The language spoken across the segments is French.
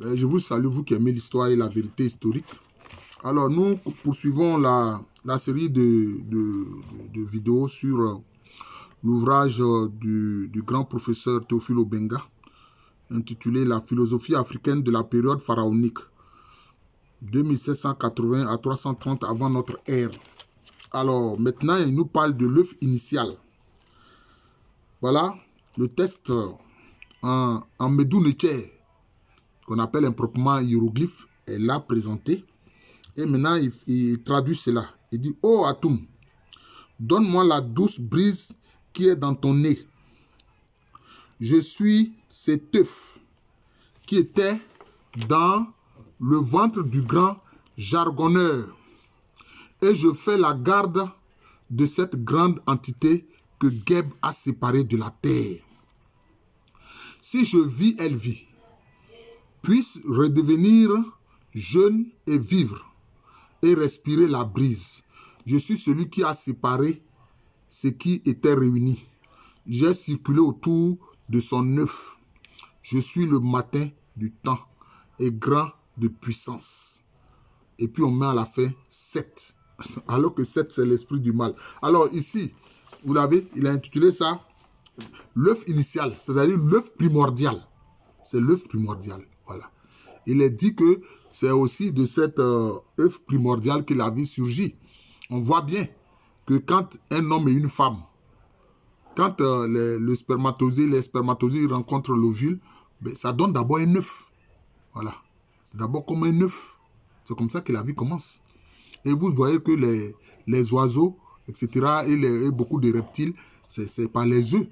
Je vous salue, vous qui aimez l'histoire et la vérité historique. Alors, nous poursuivons la série de vidéos sur l'ouvrage du grand professeur Théophile Obenga, intitulé « La philosophie africaine de la période pharaonique, 2780 à 330 avant notre ère ». Alors, maintenant, il nous parle de l'œuf initial. Voilà, le texte en Medunetcher, qu'on appelle improprement hiéroglyphe, est là présenté. Et maintenant, il traduit cela. Il dit, « Oh Atum, donne-moi la douce brise qui est dans ton nez. Je suis cet œuf qui était dans le ventre du grand jargonneur. Et je fais la garde de cette grande entité que Geb a séparée de la terre. Si je vis, elle vit. Puisse redevenir jeune et vivre et respirer la brise. Je suis celui qui a séparé ce qui était réuni. J'ai circulé autour de son œuf. Je suis le matin du temps et grand de puissance. » Et puis on met à la fin 7. Alors que 7, c'est l'esprit du mal. Alors ici, vous l'avez, il a intitulé ça l'œuf initial, c'est-à-dire l'œuf primordial. C'est l'œuf primordial. Voilà. Il est dit que c'est aussi de cet œuf primordial que la vie surgit. On voit bien que quand un homme et une femme, quand les spermatozoïdes rencontrent l'ovule, ben, ça donne d'abord un œuf. Voilà. C'est d'abord comme un œuf. C'est comme ça que la vie commence. Et vous voyez que les oiseaux, etc., et beaucoup de reptiles, c'est par les œufs.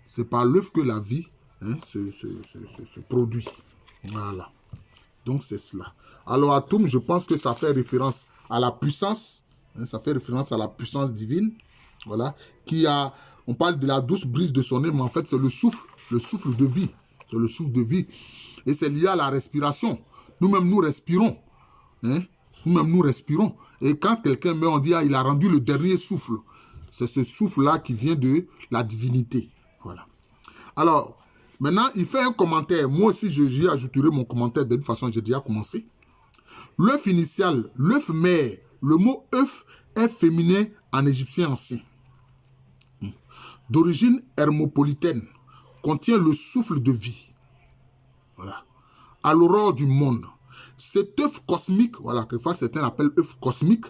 C'est par l'œuf que la vie se produit. Voilà. Donc c'est cela. Alors Atum, je pense que ça fait référence à la puissance. Ça fait référence à la puissance divine. Voilà. On parle de la douce brise de son nez, mais en fait c'est le souffle de vie. C'est le souffle de vie. Et c'est lié à la respiration. Nous-mêmes, nous respirons. Nous-mêmes, nous respirons. Et quand quelqu'un meurt, on dit, ah, il a rendu le dernier souffle. C'est ce souffle-là qui vient de la divinité. Voilà. Alors, maintenant, il fait un commentaire. Moi aussi, j'y ajouterai mon commentaire d'une façon, j'ai déjà commencé. L'œuf initial, l'œuf mère, le mot œuf est féminin en égyptien ancien. D'origine hermopolitaine, contient le souffle de vie. Voilà. À l'aurore du monde. Cet œuf cosmique, voilà, quelquefois certains l'appellent œuf cosmique,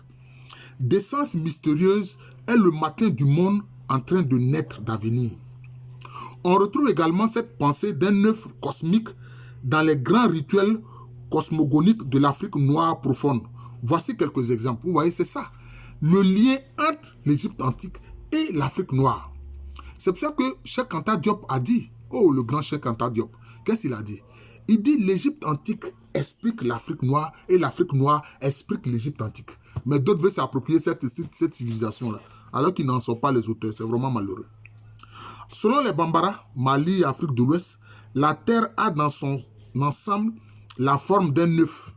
d'essence mystérieuse, est le matin du monde en train de naître d'avenir. On retrouve également cette pensée d'un œuf cosmique dans les grands rituels cosmogoniques de l'Afrique noire profonde. Voici quelques exemples. Vous voyez, c'est ça. Le lien entre l'Égypte antique et l'Afrique noire. C'est pour ça que Cheikh Anta Diop a dit, oh, le grand Cheikh Anta Diop, qu'est-ce qu'il a dit? Il dit l'Égypte antique explique l'Afrique noire et l'Afrique noire explique l'Égypte antique. Mais d'autres veulent s'approprier cette civilisation-là, alors qu'ils n'en sont pas les auteurs. C'est vraiment malheureux. Selon les Bambara, Mali et Afrique de l'Ouest, la Terre a dans son ensemble la forme d'un œuf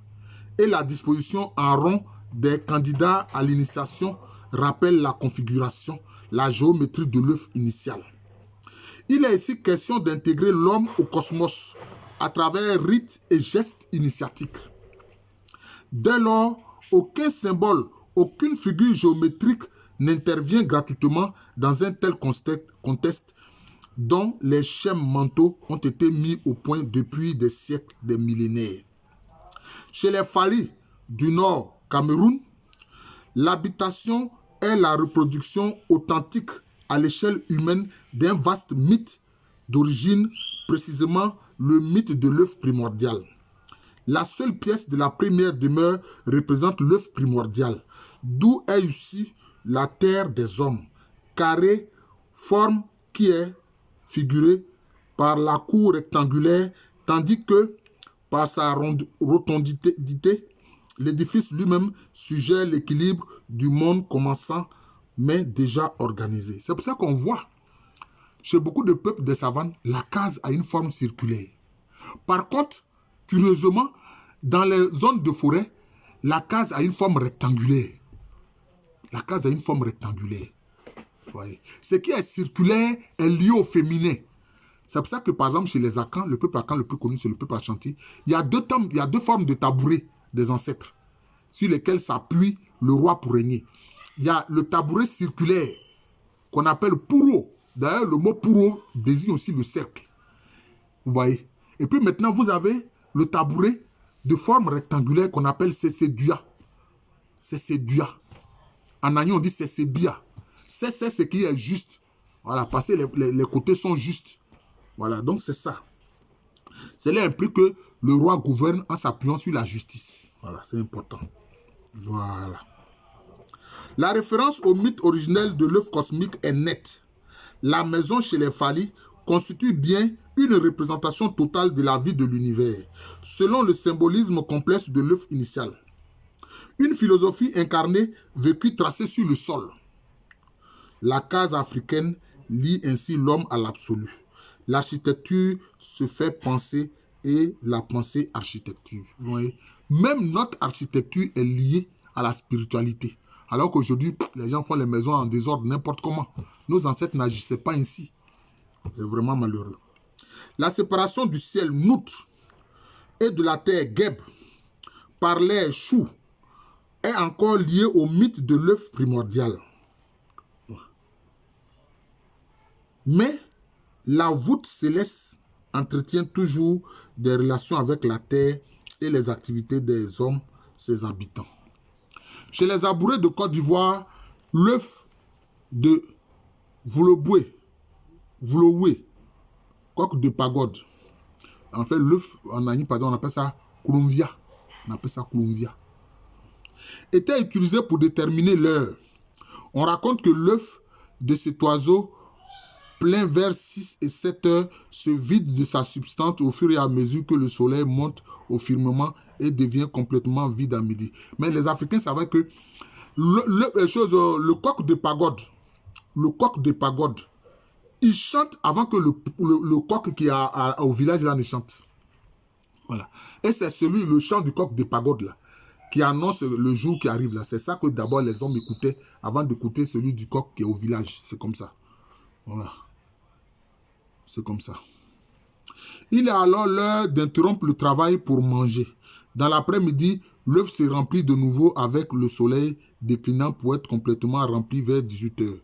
et la disposition en rond des candidats à l'initiation rappelle la configuration, la géométrie de l'œuf initial. Il est ici question d'intégrer l'homme au cosmos à travers rites et gestes initiatiques. Dès lors, aucun symbole, aucune figure géométrique n'intervient gratuitement dans un tel contexte dont les schèmes mentaux ont été mis au point depuis des siècles, des millénaires. Chez les Fali du Nord Cameroun, l'habitation est la reproduction authentique à l'échelle humaine d'un vaste mythe d'origine, précisément le mythe de l'œuf primordial. La seule pièce de la première demeure représente l'œuf primordial, d'où est issue la terre des hommes, carrée, forme qui est figurée par la cour rectangulaire, tandis que, par sa rotondité, l'édifice lui-même suggère l'équilibre du monde commençant, mais déjà organisé. C'est pour ça qu'on voit, chez beaucoup de peuples des savanes, la case a une forme circulaire. Par contre, curieusement, dans les zones de forêt, la case a une forme rectangulaire. La case a une forme rectangulaire. Voyez. Ce qui est circulaire est lié au féminin. C'est pour ça que, par exemple, chez les Akans, le peuple Akan le plus connu, c'est le peuple Ashanti, il y a deux formes de tabouret des ancêtres sur lesquels s'appuie le roi pour régner. Il y a le tabouret circulaire qu'on appelle Puro. D'ailleurs, le mot Puro désigne aussi le cercle. Vous voyez? Et puis maintenant, vous avez le tabouret de forme rectangulaire qu'on appelle Sesséduya. Sesséduya. En agnon, on dit Sessébia. C'est ce qui est juste. Voilà, parce que les côtés sont justes. Voilà, donc c'est ça. Cela implique que le roi gouverne en s'appuyant sur la justice. Voilà, c'est important. Voilà. La référence au mythe originel de l'œuf cosmique est nette. La maison chez les Fali constitue bien une représentation totale de la vie de l'univers, selon le symbolisme complexe de l'œuf initial. Une philosophie incarnée, vécue, tracée sur le sol. La case africaine lie ainsi l'homme à l'absolu. L'architecture se fait penser et la pensée architecture. Vous voyez? Même notre architecture est liée à la spiritualité. Alors qu'aujourd'hui, les gens font les maisons en désordre n'importe comment. Nos ancêtres n'agissaient pas ainsi. C'est vraiment malheureux. La séparation du ciel, Nout, et de la terre, Geb, par l'air, Chou, est encore liée au mythe de l'œuf primordial. Mais la voûte céleste entretient toujours des relations avec la terre et les activités des hommes, ses habitants. Chez les Abourés de Côte d'Ivoire, l'œuf de Vouloué, coq de pagode. En fait, l'œuf en Agni, par exemple, on appelle ça Kouloumvia. Était utilisé pour déterminer l'heure. On raconte que l'œuf de cet oiseau, plein vers 6 et 7 heures, se vide de sa substance au fur et à mesure que le soleil monte au firmament et devient complètement vide à midi. Mais les Africains savaient que le coq de pagode, il chante avant que le coq qui est au village là ne chante. Voilà. Et c'est le chant du coq de pagode là, qui annonce le jour qui arrive là. C'est ça que d'abord les hommes écoutaient avant d'écouter celui du coq qui est au village. C'est comme ça. Voilà. C'est comme ça. Il est alors l'heure d'interrompre le travail pour manger. Dans l'après-midi, l'œuf se remplit de nouveau avec le soleil déclinant pour être complètement rempli vers 18 heures.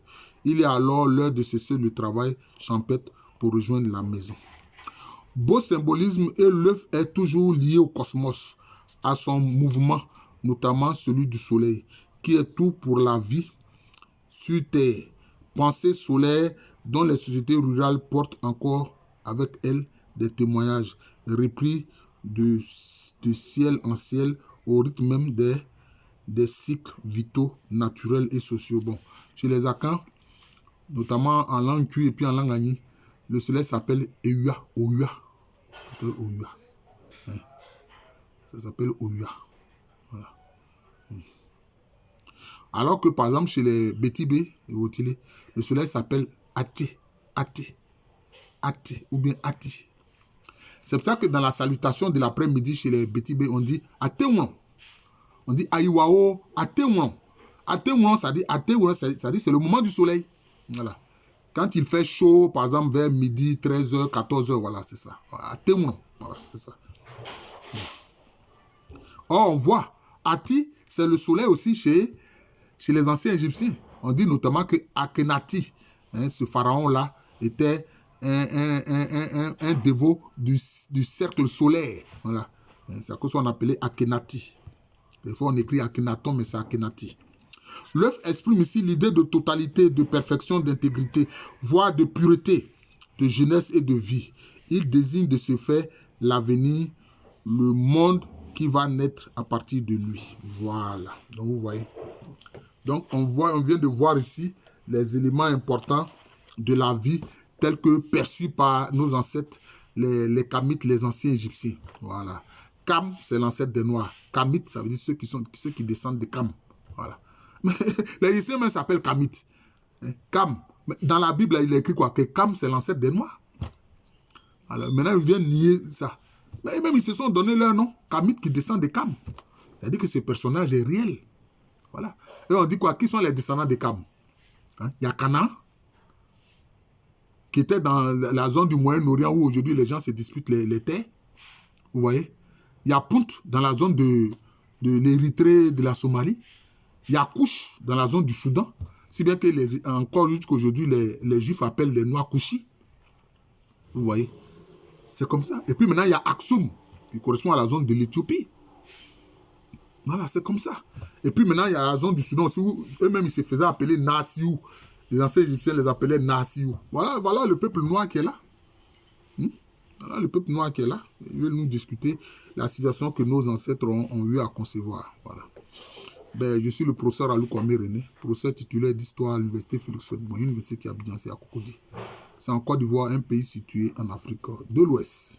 Il est alors l'heure de cesser le travail champêtre pour rejoindre la maison. Beau symbolisme, et l'œuf est toujours lié au cosmos, à son mouvement, notamment celui du soleil, qui est tout pour la vie sur terre. Pensée solaire dont les sociétés rurales portent encore avec elles des témoignages repris de ciel en ciel au rythme même des cycles vitaux, naturels et sociaux. Bon, chez les Akans, notamment en langue Twi et puis en langue Agni, le soleil s'appelle Eua, Oua. Ça s'appelle Oua. Voilà. Alors que par exemple chez les Bétibé, le soleil s'appelle Ati, ou bien Ati. C'est pour ça que dans la salutation de l'après-midi chez les Bétibé, on dit Atewon. On dit Aïwao, Atewon. Atewon, ça dit c'est le moment du soleil. Voilà. Quand il fait chaud, par exemple vers midi, 13h, 14h, voilà, c'est ça. Atewon, voilà, c'est ça. Or, on voit, Ati, c'est le soleil aussi chez les anciens Égyptiens. On dit notamment que Akhenaten, ce pharaon-là, était un dévot du cercle solaire. Voilà. C'est à cause qu'on appelait Akhenaten. Des fois, on écrit Akhenaton, mais c'est Akhenaten. L'œuf exprime ici l'idée de totalité, de perfection, d'intégrité, voire de pureté, de jeunesse et de vie. Il désigne de ce fait l'avenir, le monde qui va naître à partir de lui. Voilà. Donc, vous voyez. Donc, on vient de voir ici les éléments importants de la vie tels que perçus par nos ancêtres, les Kamites, les anciens Égyptiens. Voilà. Kam, c'est l'ancêtre des Noirs. Kamites, ça veut dire ceux qui descendent de Kam. Voilà. Les Égyptiens même s'appellent Kamites. Kam. Dans la Bible, il est écrit quoi? Que Kam, c'est l'ancêtre des Noirs. Alors, maintenant, ils viennent nier ça. Mais même, ils se sont donné leur nom. Kamites qui descendent de Kam. C'est-à-dire que ce personnage est réel. Voilà. Et on dit quoi? Qui sont les descendants de Kam? Il y a Canaan, qui était dans la zone du Moyen-Orient où aujourd'hui les gens se disputent les terres. Vous voyez? Il y a Punt dans la zone de l'Érythrée, de la Somalie. Il y a Kouch dans la zone du Soudan. Si bien que encore jusqu'aujourd'hui, les Juifs appellent les Noirs Kouchis. Vous voyez? C'est comme ça. Et puis maintenant, il y a Aksum, qui correspond à la zone de l'Éthiopie. Voilà, c'est comme ça. Et puis maintenant, il y a la zone du Soudan aussi, où eux-mêmes, ils se faisaient appeler Nassiou. Les anciens Égyptiens les appelaient Nassiou. Voilà le peuple noir qui est là. Voilà le peuple noir qui est là. Ils veulent nous discuter la situation que nos ancêtres ont eu à concevoir. Voilà. Ben, je suis le professeur Alou Kwame René, professeur titulaire d'histoire à l'université Félix Houphouët-Boigny, université qui a Abidjan, c'est à Cocody. C'est en Côte d'Ivoire, un pays situé en Afrique de l'Ouest.